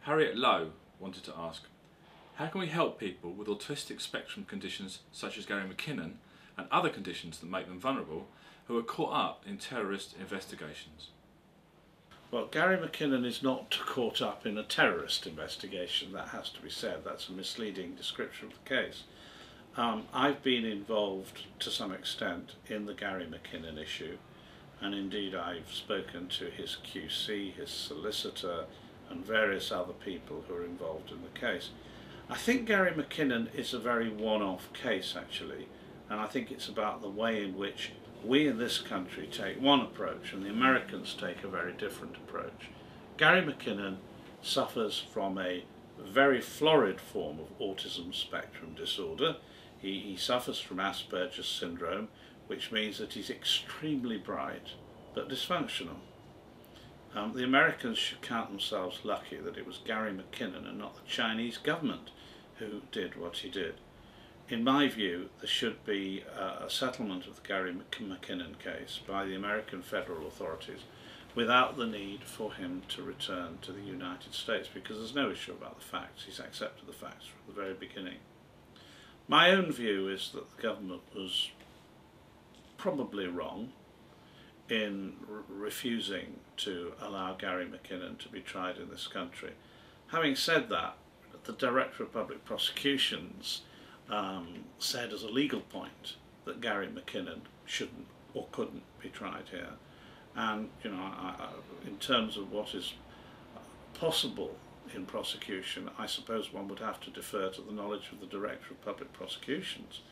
Harriet Lowe wanted to ask, how can we help people with autistic spectrum conditions such as Gary McKinnon and other conditions that make them vulnerable who are caught up in terrorist investigations? Well, Gary McKinnon is not caught up in a terrorist investigation, that has to be said. That's a misleading description of the case. I've been involved to some extent in the Gary McKinnon issue, and indeed I've spoken to his QC, his solicitor, and various other people who are involved in the case. I think Gary McKinnon is a very one-off case actually, and I think it's about the way in which we in this country take one approach and the Americans take a very different approach. Gary McKinnon suffers from a very florid form of autism spectrum disorder. He suffers from Asperger's syndrome, which means that he's extremely bright but dysfunctional. The Americans should count themselves lucky that it was Gary McKinnon and not the Chinese government who did what he did. In my view, there should be a settlement of the Gary McKinnon case by the American federal authorities without the need for him to return to the United States, because there's no issue about the facts. He's accepted the facts from the very beginning. My own view is that the government was probably wrong in refusing to allow Gary McKinnon to be tried in this country. Having said that, the Director of Public Prosecutions said as a legal point that Gary McKinnon shouldn't or couldn't be tried here, and you know, in terms of what is possible in prosecution, I suppose one would have to defer to the knowledge of the Director of Public Prosecutions.